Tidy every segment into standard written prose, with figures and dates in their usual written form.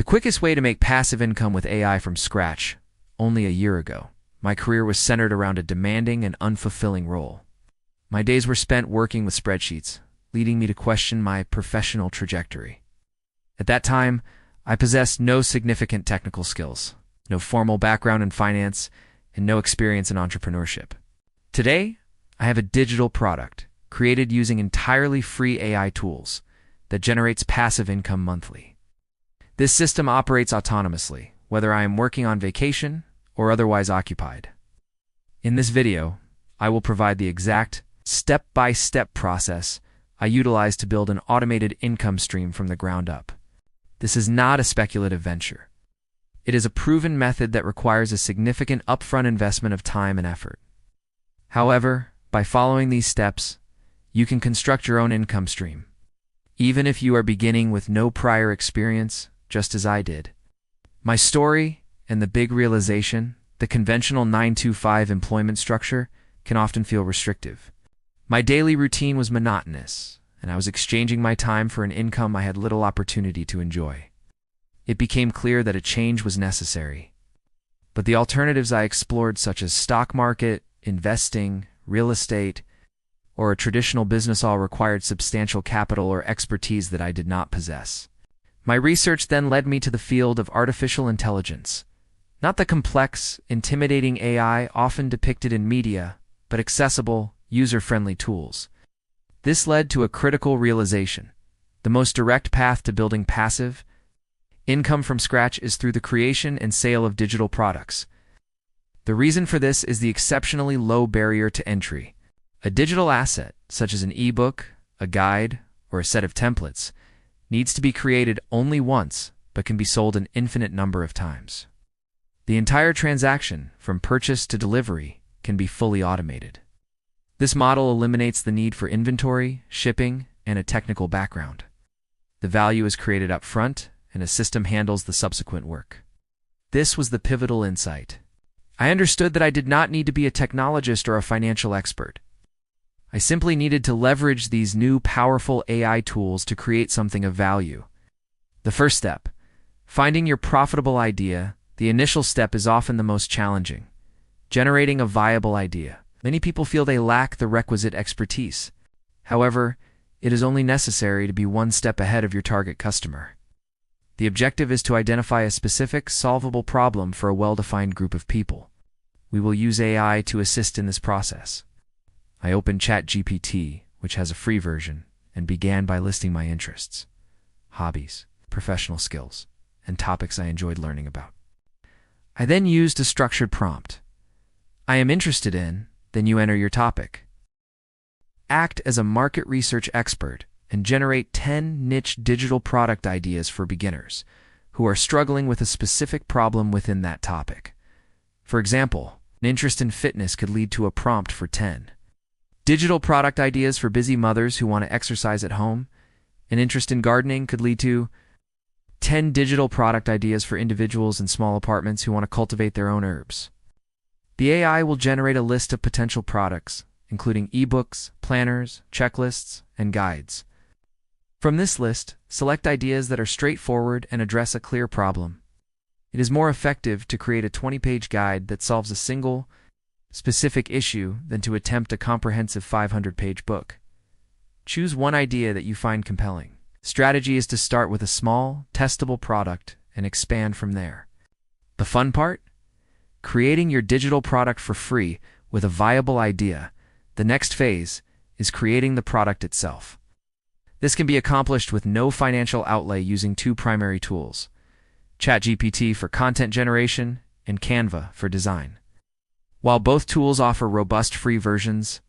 quickest way to make passive income with AI from scratch, only a year ago. My career was centered around a demanding and unfulfilling role. My days were spent working with spreadsheets, leading me to question my professional trajectory. At that time, I possessed no significant technical skills, no formal background in finance, and no experience in entrepreneurship. Today, I have a digital product created using entirely free AI tools that generates passive income monthly. This system operates autonomously, whether I am working on vacation or otherwise occupied. In this video, I will provide the exact step-by-step process I utilize to build an automated income stream from the ground up. This is not a speculative venture. It is a proven method that requires a significant upfront investment of time and effort. However, by following these steps, you can construct your own income stream, even if you are beginning with no prior experience, just as I did. My story and the big realization, the conventional 9-to-5 employment structure, can often feel restrictive. My daily routine was monotonous, and I was exchanging my time for an income I had little opportunity to enjoy. It became clear that a change was necessary. But the alternatives I explored, such as stock market, investing, real estate, or a traditional business, all required substantial capital or expertise that I did not possess. My research then led me to the field of artificial intelligence, not the complex, intimidating AI often depicted in media, but accessible, user-friendly tools. This led to a critical realization. The most direct path to building passive income from scratch is through the creation and sale of digital products. The reason for this is the exceptionally low barrier to entry. A digital asset, such as an ebook, a guide, or a set of templates, needs to be created only once, but can be sold an infinite number of times. The entire transaction, from purchase to delivery, can be fully automated. This model eliminates the need for inventory, shipping, and a technical background. The value is created up front, and a system handles the subsequent work. This was the pivotal insight. I understood that I did not need to be a technologist or a financial expert. I simply needed to leverage these new powerful AI tools to create something of value. The first step, finding your profitable idea. The initial step is often the most challenging. Generating a viable idea. Many people feel they lack the requisite expertise. However, it is only necessary to be one step ahead of your target customer. The objective is to identify a specific, solvable problem for a well-defined group of people. We will use AI to assist in this process. I opened ChatGPT, which has a free version, and began by listing my interests, hobbies, professional skills, and topics I enjoyed learning about. I then used a structured prompt. I am interested in, then you enter your topic. Act as a market research expert and generate 10 niche digital product ideas for beginners who are struggling with a specific problem within that topic. For example, an interest in fitness could lead to a prompt for 10 digital product ideas for busy mothers who want to exercise at home. An interest in gardening could lead to 10 digital product ideas for individuals in small apartments who want to cultivate their own herbs. The AI will generate a list of potential products, including ebooks, planners, checklists, and guides. From this list, select ideas that are straightforward and address a clear problem. It is more effective to create a 20-page guide that solves a single, specific issue than to attempt a comprehensive 500-page book. Choose one idea that you find compelling. Strategy is to start with a small, testable product and expand from there. The fun part? Creating your digital product for free with a viable idea. The next phase is creating the product itself. This can be accomplished with no financial outlay using two primary tools: ChatGPT for content generation and Canva for design. While both tools offer robust free versions,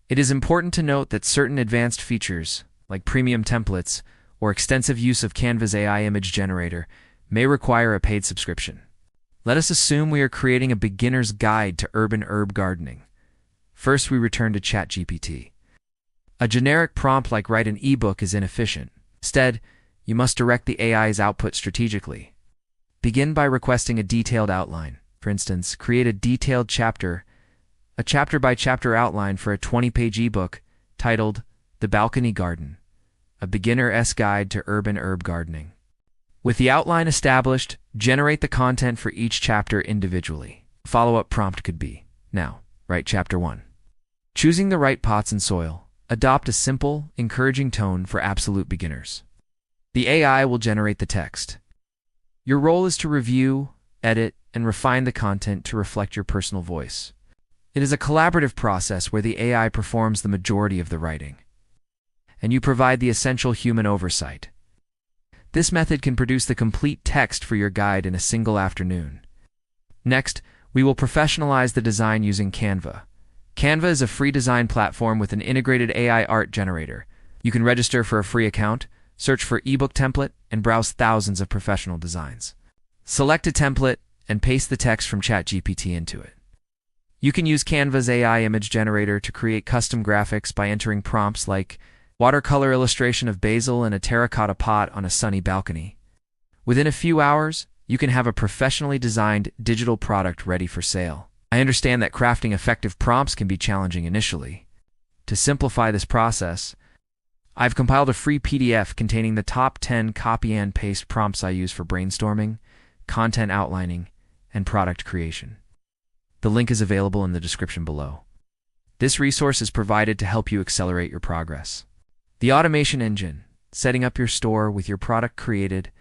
it is important to note that certain advanced features, like premium templates or extensive use of Canva's AI image generator, may require a paid subscription. Let us assume we are creating a beginner's guide to urban herb gardening. First, we return to ChatGPT. A generic prompt like write an ebook is inefficient. Instead, you must direct the AI's output strategically. Begin by requesting a detailed outline. For instance, create a detailed chapter, a chapter-by-chapter outline for a 20-page ebook titled The Balcony Garden, a beginner's guide to urban herb gardening. With the outline established, generate the content for each chapter individually. Follow-up prompt could be, now, write Chapter 1. Choosing the right pots and soil. Adopt a simple, encouraging tone for absolute beginners. The AI will generate the text. Your role is to review, edit, and refine the content to reflect your personal voice. It is a collaborative process where the AI performs the majority of the writing, and you provide the essential human oversight. This method can produce the complete text for your guide in a single afternoon. Next, we will professionalize the design using Canva. Canva is a free design platform with an integrated AI art generator. You can register for a free account, search for ebook template, and browse thousands of professional designs. Select a template and paste the text from ChatGPT into it. You can use Canva's AI image generator to create custom graphics by entering prompts like watercolor illustration of basil in a terracotta pot on a sunny balcony. Within a few hours, you can have a professionally designed digital product ready for sale. I understand that crafting effective prompts can be challenging initially. To simplify this process, I've compiled a free PDF containing the top 10 copy and paste prompts I use for brainstorming, content outlining, and product creation. The link is available in the description below. This resource is provided to help you accelerate your progress. The automation engine, setting up your store with your product created.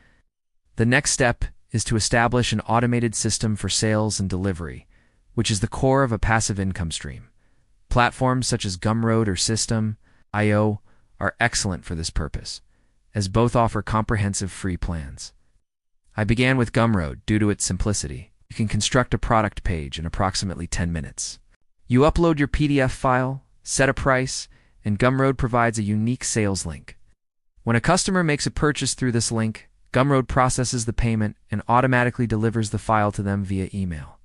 The next step is to establish an automated system for sales and delivery, which is the core of a passive income stream. Platforms such as Gumroad or System.io are excellent for this purpose, as both offer comprehensive free plans. I began with Gumroad due to its simplicity. You can construct a product page in approximately 10 minutes. You upload your PDF file, set a price, and Gumroad provides a unique sales link. When a customer makes a purchase through this link, Gumroad processes the payment and automatically delivers the file to them via email.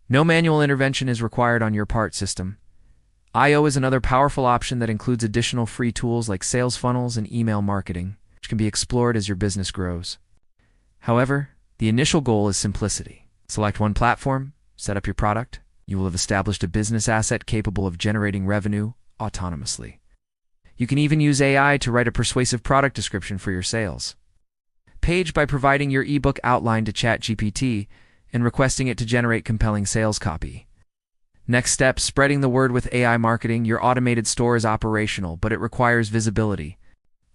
No manual intervention is required on your part. System.io is another powerful option that includes additional free tools like sales funnels and email marketing, which can be explored as your business grows. However, the initial goal is simplicity. Select one platform, set up your product. You will have established a business asset capable of generating revenue autonomously. You can even use AI to write a persuasive product description for your sales page by providing your ebook outline to ChatGPT and requesting it to generate compelling sales copy. Next step, spreading the word with AI marketing. Your automated store is operational, but it requires visibility.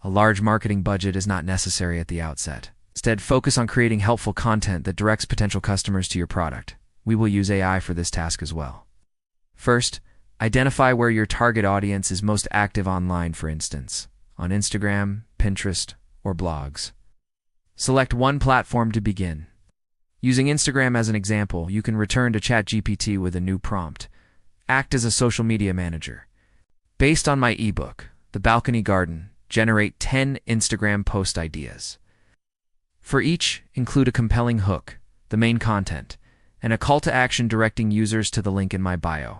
A large marketing budget is not necessary at the outset. Instead, focus on creating helpful content that directs potential customers to your product. We will use AI for this task as well. First, identify where your target audience is most active online, for instance, on Instagram, Pinterest, or blogs. Select one platform to begin. Using Instagram as an example, you can return to ChatGPT with a new prompt. Act as a social media manager. Based on my ebook, The Balcony Garden, generate 10 Instagram post ideas. For each, include a compelling hook, the main content, and a call to action directing users to the link in my bio.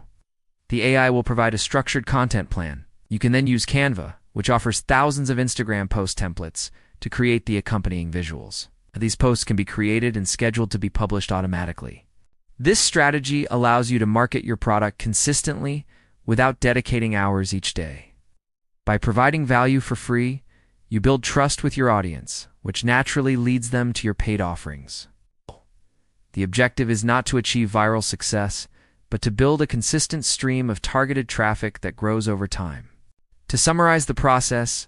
The AI will provide a structured content plan. You can then use Canva, which offers thousands of Instagram post templates, to create the accompanying visuals. These posts can be created and scheduled to be published automatically. This strategy allows you to market your product consistently without dedicating hours each day. By providing value for free, you build trust with your audience, which naturally leads them to your paid offerings. The objective is not to achieve viral success, but to build a consistent stream of targeted traffic that grows over time. To summarize the process,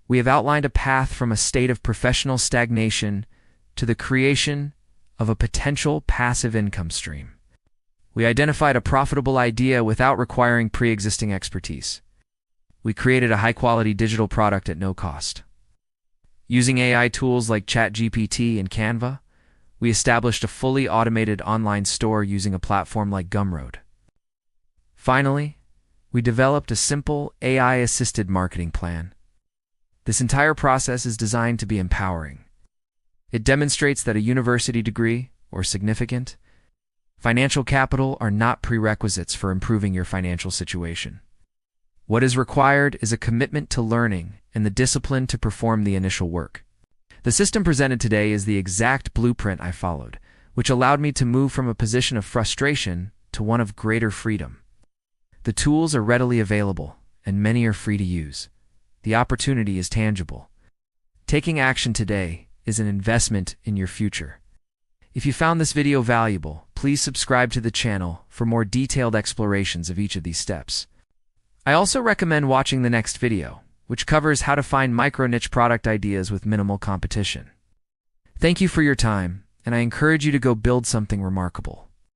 we have outlined a path from a state of professional stagnation to the creation of a potential passive income stream. We identified a profitable idea without requiring pre-existing expertise. We created a high-quality digital product at no cost. Using AI tools like ChatGPT and Canva, we established a fully automated online store using a platform like Gumroad. Finally, we developed a simple AI-assisted marketing plan. This entire process is designed to be empowering. It demonstrates that a university degree or significant financial capital are not prerequisites for improving your financial situation. What is required is a commitment to learning and the discipline to perform the initial work. The system presented today is the exact blueprint I followed, which allowed me to move from a position of frustration to one of greater freedom. The tools are readily available, and many are free to use. The opportunity is tangible. Taking action today is an investment in your future. If you found this video valuable, please subscribe to the channel for more detailed explorations of each of these steps. I also recommend watching the next video, which covers how to find micro-niche product ideas with minimal competition. Thank you for your time, and I encourage you to go build something remarkable.